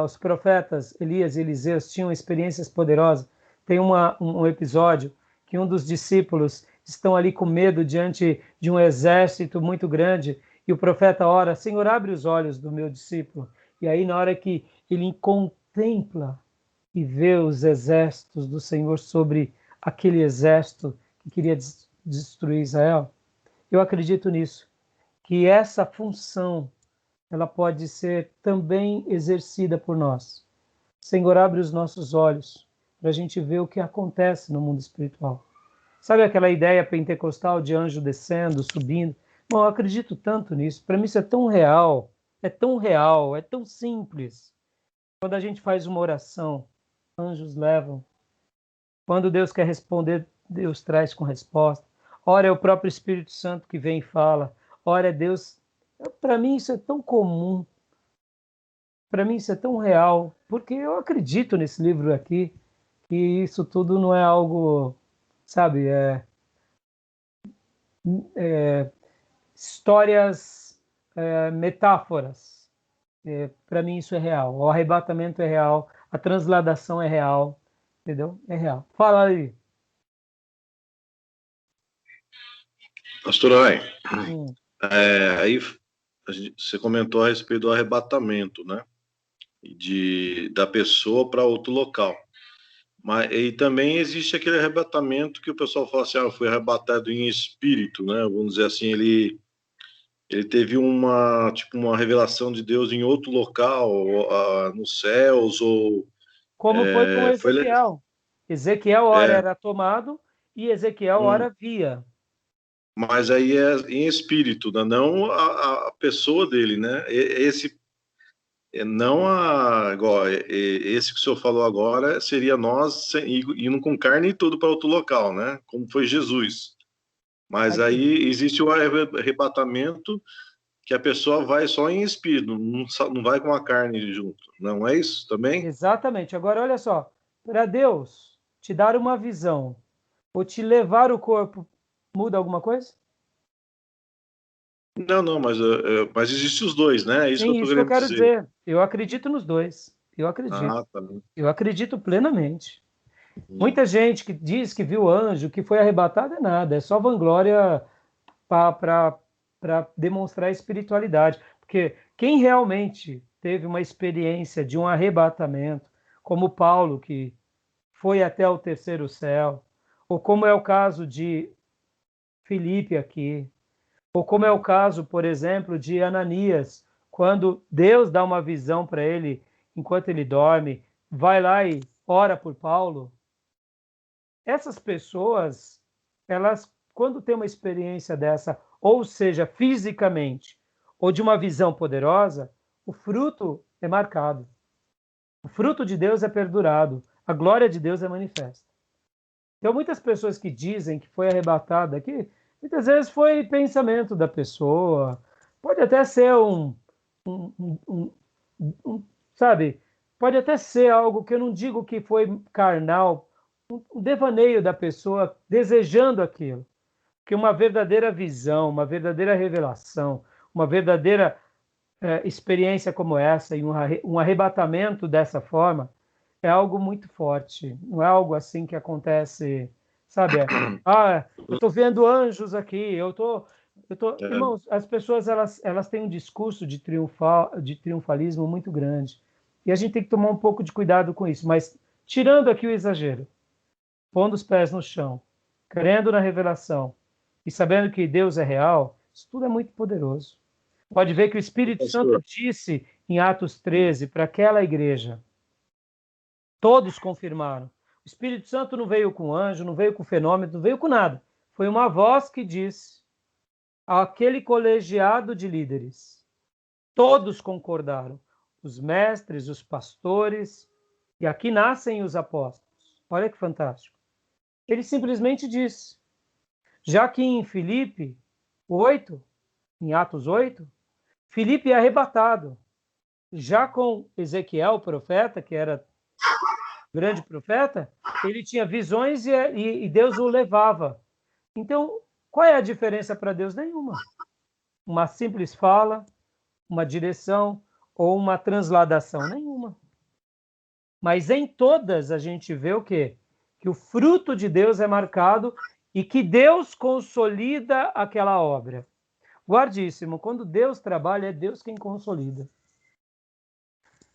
Speaker 1: os profetas Elias e Eliseus tinham experiências poderosas? Tem um episódio que um dos discípulos estão ali com medo diante de um exército muito grande e o profeta ora, Senhor, abre os olhos do meu discípulo. E aí, na hora que ele contempla e vê os exércitos do Senhor sobre aquele exército que queria destruir Israel, eu acredito nisso, que essa função ela pode ser também exercida por nós. Senhor, abre os nossos olhos para a gente ver o que acontece no mundo espiritual. Sabe aquela ideia pentecostal de anjo descendo, subindo? Bom, eu acredito tanto nisso. Para mim isso é tão real, é tão simples. Quando a gente faz uma oração, anjos levam. Quando Deus quer responder, Deus traz com resposta. Ora é o próprio Espírito Santo que vem e fala. Ora é Deus. Para mim isso é tão comum. Para mim isso é tão real. Porque eu acredito nesse livro aqui, que isso tudo não é algo, sabe, histórias, metáforas. Para mim isso é real. O arrebatamento é real. A transladação é real. Entendeu? É real. Fala aí.
Speaker 3: Pastor Rai, aí você comentou a respeito do arrebatamento, né? Da pessoa para outro local. Mas e também existe aquele arrebatamento que o pessoal fala assim, foi arrebatado em espírito, né? Vamos dizer assim, ele teve uma revelação de Deus em outro local, nos céus, ou...
Speaker 1: Como foi com Ezequiel. Ezequiel, ora, era tomado, e Ezequiel, ora, via.
Speaker 3: Mas aí é em espírito, né? Não a pessoa dele, né? Esse que o senhor falou agora seria nós indo com carne e tudo para outro local, né? Como foi Jesus. Mas aí existe o arrebatamento que a pessoa vai só em espírito, não vai com a carne junto. Não é isso também?
Speaker 1: Exatamente. Agora, olha só. Para Deus te dar uma visão ou te levar o corpo, muda alguma coisa?
Speaker 3: Não, mas existe os dois, né? É isso
Speaker 1: Sim,
Speaker 3: que eu
Speaker 1: isso que eu
Speaker 3: estou querendo
Speaker 1: quero
Speaker 3: dizer.
Speaker 1: dizer. Eu acredito nos dois. Eu acredito.
Speaker 3: Tá.
Speaker 1: Eu acredito plenamente. Muita gente que diz que viu anjo, que foi arrebatado, é nada. É só vanglória para demonstrar espiritualidade. Porque quem realmente teve uma experiência de um arrebatamento, como Paulo, que foi até o terceiro céu, ou como é o caso de Filipe aqui, ou como é o caso, por exemplo, de Ananias, quando Deus dá uma visão para ele enquanto ele dorme, vai lá e ora por Paulo. Essas pessoas, elas, quando têm uma experiência dessa, ou seja, fisicamente, ou de uma visão poderosa, o fruto é marcado. O fruto de Deus é perdurado. A glória de Deus é manifesta. Então, muitas pessoas que dizem que foi arrebatada aqui, muitas vezes foi pensamento da pessoa, pode até ser sabe, pode até ser algo que eu não digo que foi carnal, um devaneio da pessoa desejando aquilo. Porque uma verdadeira visão, uma verdadeira revelação, uma verdadeira experiência como essa e um arrebatamento dessa forma é algo muito forte. Não é algo assim que acontece Sabe? Eu estou vendo anjos aqui, eu tô... Irmãos, as pessoas elas têm um discurso de triunfalismo muito grande. E a gente tem que tomar um pouco de cuidado com isso. Mas, tirando aqui o exagero, pondo os pés no chão, crendo na revelação e sabendo que Deus é real, isso tudo é muito poderoso. Pode ver que o Espírito Santo disse em Atos 13 para aquela igreja. Todos confirmaram. O Espírito Santo não veio com anjo, não veio com fenômeno, não veio com nada. Foi uma voz que disse àquele colegiado de líderes. Todos concordaram. Os mestres, os pastores, e aqui nascem os apóstolos. Olha que fantástico. Ele simplesmente disse, já que em Filipe 8, em Atos 8, Filipe é arrebatado. Já com Ezequiel, o profeta, que era grande profeta, ele tinha visões e Deus o levava. Então, qual é a diferença para Deus? Nenhuma. Uma simples fala, uma direção ou uma transladação? Nenhuma. Mas em todas a gente vê o quê? Que o fruto de Deus é marcado e que Deus consolida aquela obra. Guardíssimo, quando Deus trabalha, é Deus quem consolida.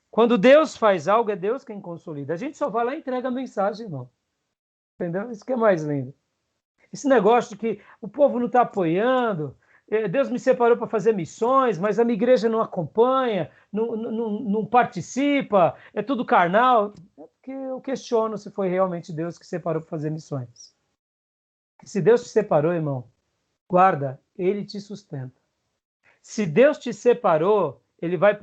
Speaker 1: Quando Deus faz algo, é Deus quem consolida. A gente só vai lá e entrega a mensagem, irmão. Entendeu? Isso que é mais lindo. Esse negócio de que o povo não está apoiando, Deus me separou para fazer missões, mas a minha igreja não acompanha, não participa, é tudo carnal. É porque eu questiono se foi realmente Deus que separou para fazer missões. Se Deus te separou, irmão, guarda, Ele te sustenta. Se Deus te separou, Ele vai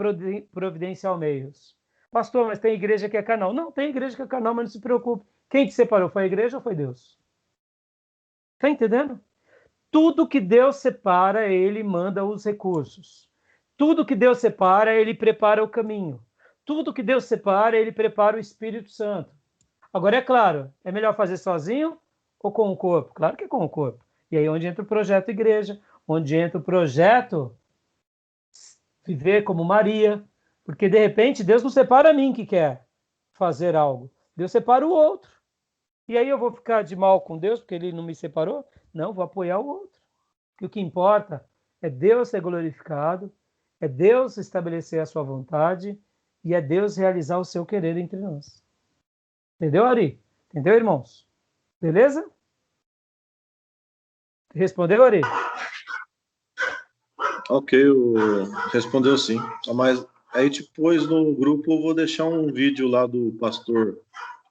Speaker 1: providenciar meios. Pastor, mas tem igreja que é carnal. Não, tem igreja que é carnal, mas não se preocupe. Quem te separou, foi a igreja ou foi Deus? Está entendendo? Tudo que Deus separa, Ele manda os recursos. Tudo que Deus separa, Ele prepara o caminho. Tudo que Deus separa, Ele prepara o Espírito Santo. Agora, é claro, é melhor fazer sozinho ou com o corpo? Claro que é com o corpo. E aí onde entra o projeto igreja, onde entra o projeto viver como Maria, porque de repente Deus não separa a mim que quer fazer algo. Deus separa o outro. E aí eu vou ficar de mal com Deus porque Ele não me separou? Não, vou apoiar o outro. Porque o que importa é Deus ser glorificado, é Deus estabelecer a sua vontade e é Deus realizar o seu querer entre nós. Entendeu, Ari? Entendeu, irmãos? Beleza? Respondeu, Ari?
Speaker 3: Ok, respondeu sim. Mas aí depois no grupo eu vou deixar um vídeo lá do pastor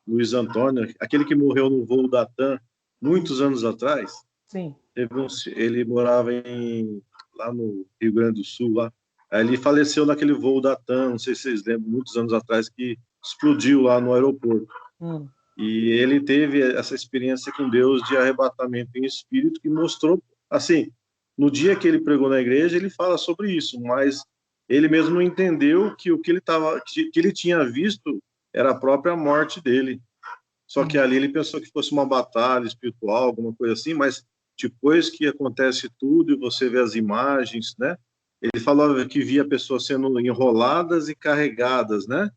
Speaker 3: Luiz Antônio, aquele que morreu no voo da TAM muitos anos atrás.
Speaker 1: Sim.
Speaker 3: Ele morava lá no Rio Grande do Sul, lá. Aí ele faleceu naquele voo da TAM, não sei se vocês lembram, muitos anos atrás, que explodiu lá no aeroporto. E ele teve essa experiência com Deus de arrebatamento em espírito que mostrou, assim, no dia que ele pregou na igreja, ele fala sobre isso, mas ele mesmo não entendeu que o que ele tinha visto era a própria morte dele. Só que ali ele pensou que fosse uma batalha espiritual, alguma coisa assim, mas depois que acontece tudo e você vê as imagens, né? Ele falou que via pessoas sendo enroladas e carregadas, né?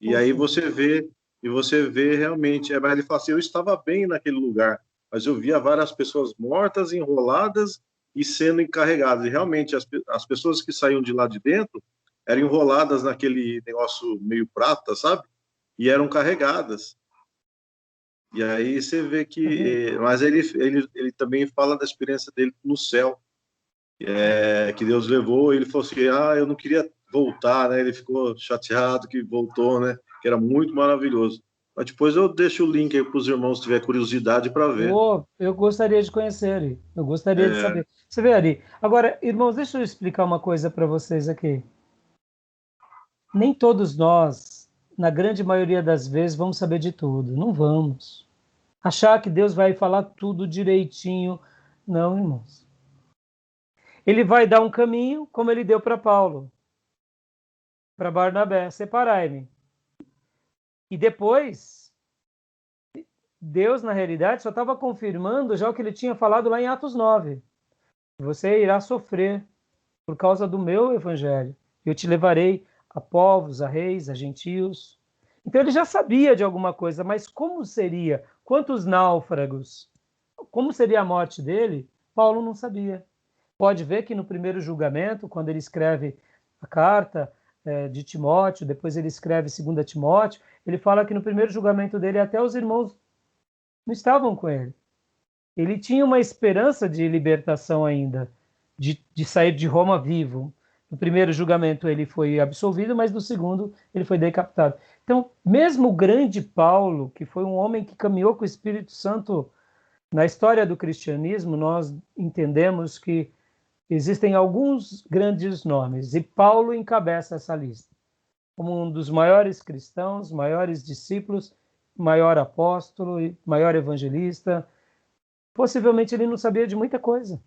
Speaker 3: E aí você vê realmente, mas ele fala assim, eu estava bem naquele lugar, mas eu via várias pessoas mortas, enroladas e sendo encarregadas. E realmente as pessoas que saíam de lá de dentro eram enroladas naquele negócio meio prata, sabe? E eram carregadas. E aí você vê que... Mas ele também fala da experiência dele no céu, que Deus levou, ele falou assim, eu não queria voltar, né? Ele ficou chateado que voltou, né? Que era muito maravilhoso. Mas depois eu deixo o link aí para os irmãos se tiver curiosidade para ver.
Speaker 1: Eu gostaria de conhecer, Ari. Eu gostaria de saber. Você vê, Ari? Agora, irmãos, deixa eu explicar uma coisa para vocês aqui. Nem todos nós, na grande maioria das vezes, vamos saber de tudo. Não vamos. Achar que Deus vai falar tudo direitinho. Não, irmãos. Ele vai dar um caminho, como ele deu para Paulo, para Barnabé, separai-me. E depois, Deus, na realidade, só estava confirmando já o que ele tinha falado lá em Atos 9. Você irá sofrer por causa do meu evangelho. Eu te levarei a povos, a reis, a gentios. Então ele já sabia de alguma coisa, mas como seria? Quantos náufragos como seria a morte dele, Paulo não sabia. Pode ver que no primeiro julgamento, quando ele escreve a carta de Timóteo, depois ele escreve 2 Timóteo, ele fala que no primeiro julgamento dele até os irmãos não estavam com ele. Ele tinha uma esperança de libertação ainda, de sair de Roma vivo. No primeiro julgamento ele foi absolvido, mas no segundo ele foi decapitado. Então, mesmo o grande Paulo, que foi um homem que caminhou com o Espírito Santo na história do cristianismo, nós entendemos que existem alguns grandes nomes, e Paulo encabeça essa lista, como um dos maiores cristãos, maiores discípulos, maior apóstolo, maior evangelista. Possivelmente ele não sabia de muita coisa.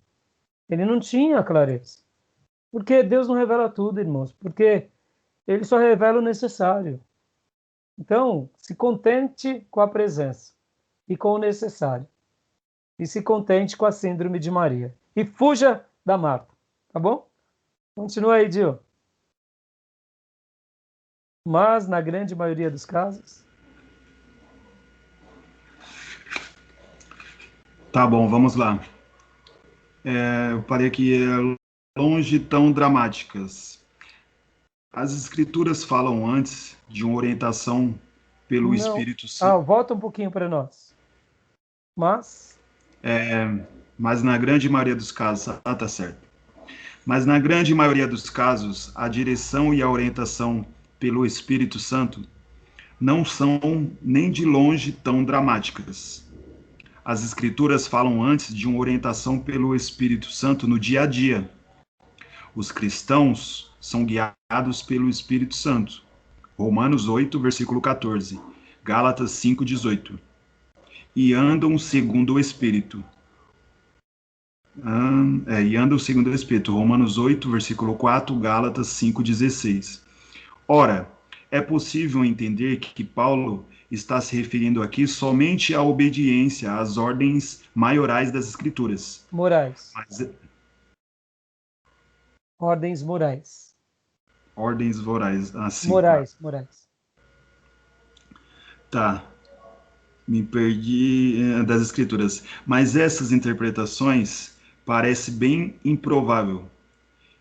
Speaker 1: Ele não tinha clareza. Porque Deus não revela tudo, irmãos. Porque ele só revela o necessário. Então, se contente com a presença e com o necessário. E se contente com a síndrome de Maria. E fuja da Marta. Tá bom? Continua aí, Dio. Mas, na grande maioria dos casos...
Speaker 2: Tá bom, vamos lá. Eu parei aqui, longe tão dramáticas. As escrituras falam antes de uma orientação pelo Espírito Santo.
Speaker 1: Volta um pouquinho para nós. Mas
Speaker 2: na grande maioria dos casos... tá certo. Mas na grande maioria dos casos, a direção e a orientação pelo Espírito Santo não são nem de longe tão dramáticas. As Escrituras falam antes de uma orientação pelo Espírito Santo no dia a dia. Os cristãos são guiados pelo Espírito Santo. Romanos 8, versículo 14. Gálatas 5, 18. E andam segundo o Espírito. E andam segundo o Espírito. Romanos 8, versículo 4, Gálatas 5, 16. Ora, é possível entender que Paulo está se referindo aqui somente à obediência às ordens maiorais das Escrituras.
Speaker 1: Morais. Ordens morais.
Speaker 2: Ordens morais. Assim,
Speaker 1: morais.
Speaker 2: Tá. Me perdi das Escrituras. Mas essas interpretações parecem bem improvável,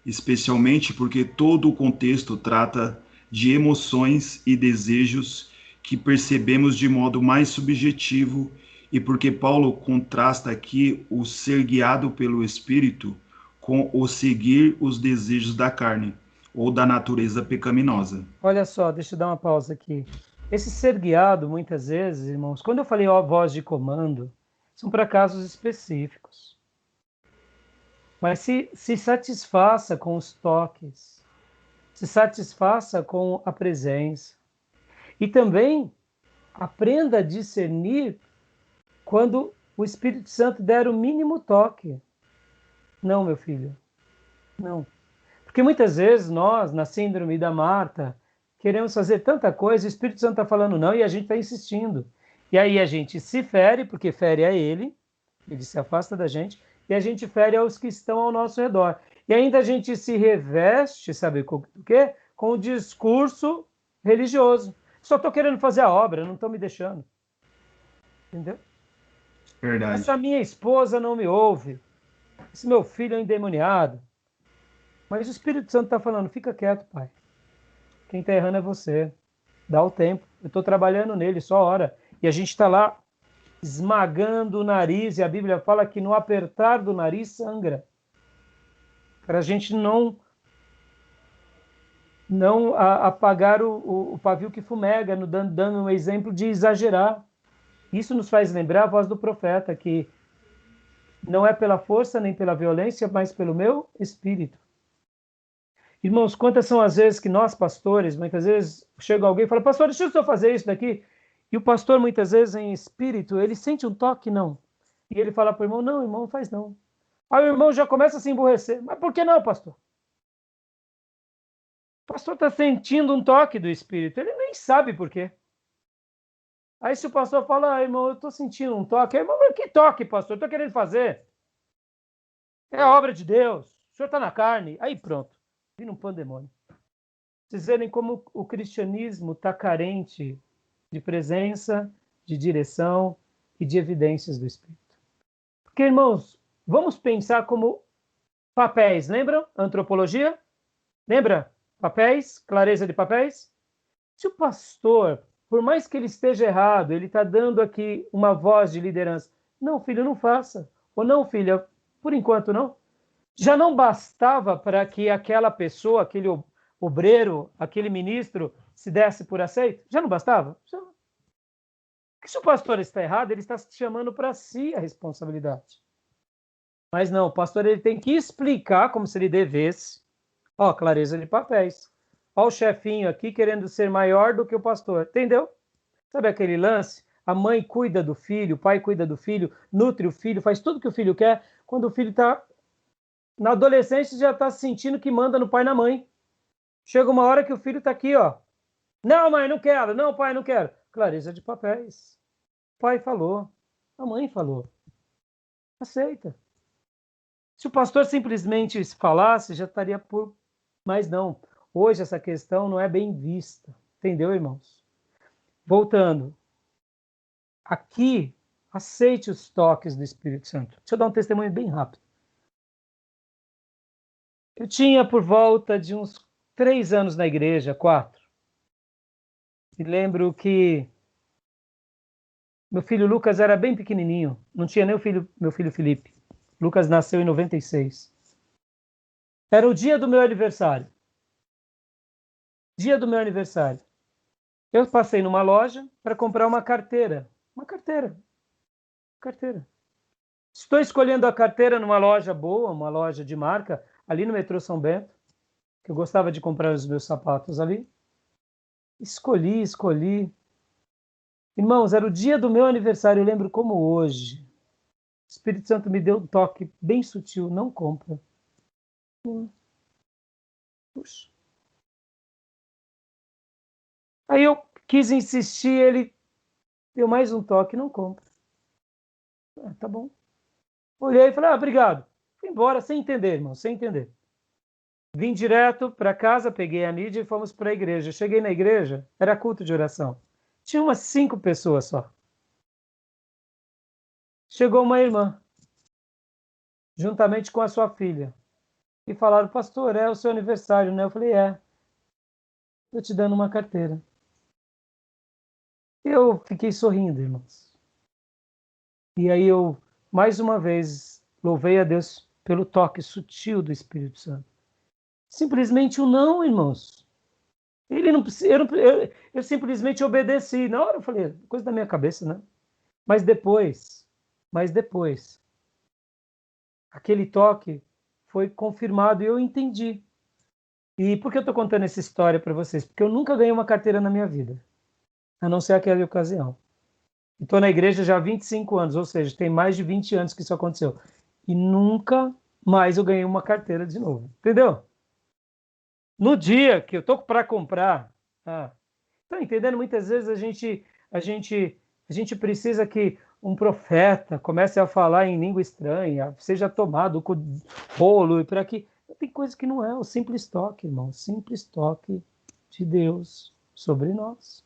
Speaker 2: especialmente porque todo o contexto trata de emoções e desejos que percebemos de modo mais subjetivo e porque Paulo contrasta aqui o ser guiado pelo Espírito com o seguir os desejos da carne ou da natureza pecaminosa.
Speaker 1: Olha só, deixa eu dar uma pausa aqui. Esse ser guiado, muitas vezes, irmãos, quando eu falei voz de comando, são para casos específicos. Mas se satisfaça com os toques, se satisfaça com a presença. E também aprenda a discernir quando o Espírito Santo der o mínimo toque. Não, meu filho, não. Porque muitas vezes nós, na síndrome da Marta, queremos fazer tanta coisa, o Espírito Santo está falando não e a gente está insistindo. E aí a gente se fere, porque fere a ele se afasta da gente, e a gente fere aos que estão ao nosso redor. E ainda a gente se reveste, sabe com o quê? Com o discurso religioso. Só estou querendo fazer a obra, não estou me deixando. Entendeu?
Speaker 2: Verdade.
Speaker 1: Essa minha esposa não me ouve. Esse meu filho é endemoniado. Mas o Espírito Santo está falando, fica quieto, pai. Quem está errando é você. Dá o tempo. Eu estou trabalhando nele, só hora. E a gente está lá esmagando o nariz, e a Bíblia fala que no apertar do nariz sangra. Para a gente não apagar o pavio que fumega, dando um exemplo de exagerar. Isso nos faz lembrar a voz do profeta, que não é pela força nem pela violência, mas pelo meu espírito. Irmãos, quantas são as vezes que nós, pastores, muitas vezes chega alguém e fala, pastor, deixa eu só fazer isso daqui. E o pastor, muitas vezes, em espírito, ele sente um toque, não. E ele fala para o irmão, não, irmão, não faz não. Aí o irmão já começa a se emburrecer. Mas por que não, pastor? O pastor está sentindo um toque do Espírito. Ele nem sabe por quê. Aí se o pastor fala, irmão, eu estou sentindo um toque. Aí, irmão, que toque, pastor? Estou querendo fazer. É a obra de Deus. O senhor está na carne. Aí pronto. Vira um pandemônio. Vocês verem como o cristianismo está carente de presença, de direção e de evidências do Espírito. Porque, irmãos, vamos pensar como papéis, lembram? Antropologia? Lembra? Papéis, clareza de papéis? Se o pastor, por mais que ele esteja errado, ele está dando aqui uma voz de liderança. Não, filho, não faça. Ou não, filha, por enquanto não. Já não bastava para que aquela pessoa, aquele obreiro, aquele ministro se desse por aceito? Já não bastava? Já. Porque se o pastor está errado, ele está chamando para si a responsabilidade. Mas não, o pastor ele tem que explicar como se ele devesse. Ó, clareza de papéis. Ó o chefinho aqui querendo ser maior do que o pastor. Entendeu? Sabe aquele lance? A mãe cuida do filho, o pai cuida do filho, nutre o filho, faz tudo que o filho quer. Quando o filho está na adolescência, já está se sentindo que manda no pai e na mãe. Chega uma hora que o filho está aqui, ó. Não, mãe, não quero. Não, pai, não quero. Clareza de papéis. O pai falou. A mãe falou. Aceita. Se o pastor simplesmente falasse, já estaria por... Mas não. Hoje essa questão não é bem vista. Entendeu, irmãos? Voltando. Aqui, aceite os toques do Espírito Santo. Deixa eu dar um testemunho bem rápido. Eu tinha por volta de uns 3 anos na igreja, 4. E lembro que meu filho Lucas era bem pequenininho. Não tinha nem meu filho Felipe. Lucas nasceu em 96. Era o dia do meu aniversário. Dia do meu aniversário. Eu passei numa loja para comprar uma carteira. Uma carteira. Carteira. Estou escolhendo a carteira numa loja boa, uma loja de marca, ali no metrô São Bento, que eu gostava de comprar os meus sapatos ali. Escolhi. Irmãos, era o dia do meu aniversário, eu lembro como hoje. O Espírito Santo me deu um toque bem sutil, não compra. Puxa. Aí eu quis insistir, ele deu mais um toque, não compra. Tá bom. Olhei e falei, obrigado. Fui embora sem entender, irmão, sem entender. Vim direto para casa, peguei a mídia e fomos para a igreja. Cheguei na igreja, era culto de oração. Tinha umas 5 pessoas só. Chegou uma irmã, juntamente com a sua filha. E falaram, pastor, é o seu aniversário, né? Eu falei, é. Estou te dando uma carteira. Eu fiquei sorrindo, irmãos. E aí eu, mais uma vez, louvei a Deus pelo toque sutil do Espírito Santo. Simplesmente o não, irmãos. Ele não precisa, eu simplesmente obedeci. Na hora eu falei, coisa da minha cabeça, né? Mas depois, aquele toque foi confirmado e eu entendi. E por que eu estou contando essa história para vocês? Porque eu nunca ganhei uma carteira na minha vida, a não ser aquela ocasião. Estou na igreja já há 25 anos, ou seja, tem mais de 20 anos que isso aconteceu. E nunca mais eu ganhei uma carteira de novo. Entendeu? No dia que eu estou para comprar... Estão entendendo? Muitas vezes a gente precisa que um profeta comece a falar em língua estranha, seja tomado com rolo e para que... Tem coisa que não é o simples toque, irmão. Simples toque de Deus sobre nós.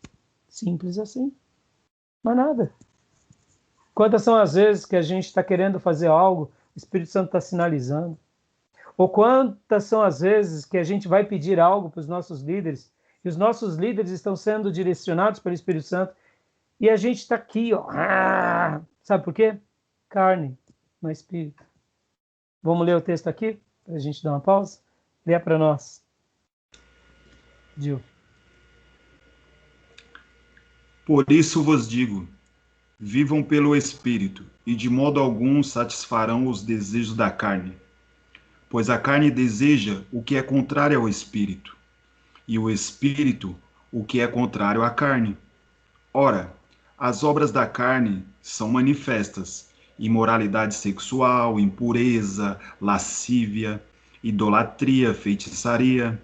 Speaker 1: Simples assim. Mas nada. Quantas são as vezes que a gente está querendo fazer algo, o Espírito Santo está sinalizando? Ou quantas são as vezes que a gente vai pedir algo para os nossos líderes, e os nossos líderes estão sendo direcionados pelo Espírito Santo, e a gente está aqui, ó. Sabe por quê? Carne, não é espírito. Vamos ler o texto aqui, para a gente dar uma pausa? Leia para nós. Gil.
Speaker 2: Por isso vos digo, vivam pelo Espírito, e de modo algum satisfarão os desejos da carne. Pois a carne deseja o que é contrário ao Espírito, e o Espírito o que é contrário à carne. Ora, as obras da carne são manifestas: imoralidade sexual, impureza, lascívia, idolatria, feitiçaria,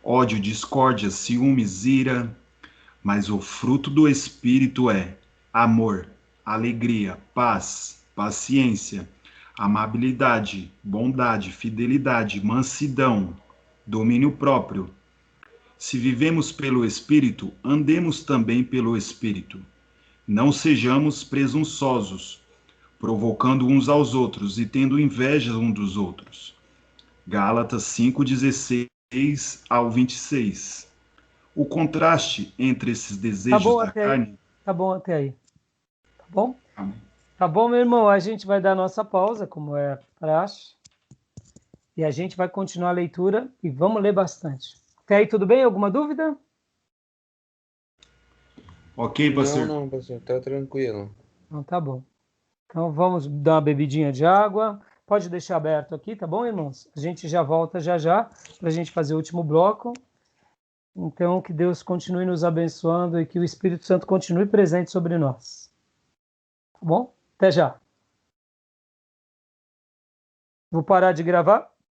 Speaker 2: ódio, discórdia, ciúmes, ira. Mas o fruto do Espírito é amor, alegria, paz, paciência, amabilidade, bondade, fidelidade, mansidão, domínio próprio. Se vivemos pelo Espírito, andemos também pelo Espírito. Não sejamos presunçosos, provocando uns aos outros e tendo inveja uns dos outros. Gálatas 5:16 ao 26. O contraste entre esses desejos da carne...
Speaker 1: Tá bom até aí. Tá bom?
Speaker 2: Amém.
Speaker 1: Tá bom, meu irmão? A gente vai dar nossa pausa, como é praxe. E a gente vai continuar a leitura e vamos ler bastante. Até aí, tudo bem? Alguma dúvida?
Speaker 2: Ok, pastor?
Speaker 4: Não, pastor, tá tranquilo.
Speaker 1: Não, tá bom. Então vamos dar uma bebidinha de água. Pode deixar aberto aqui, tá bom, irmãos? A gente já volta já para a gente fazer o último bloco. Então, que Deus continue nos abençoando e que o Espírito Santo continue presente sobre nós. Tá bom? Até já. Vou parar de gravar.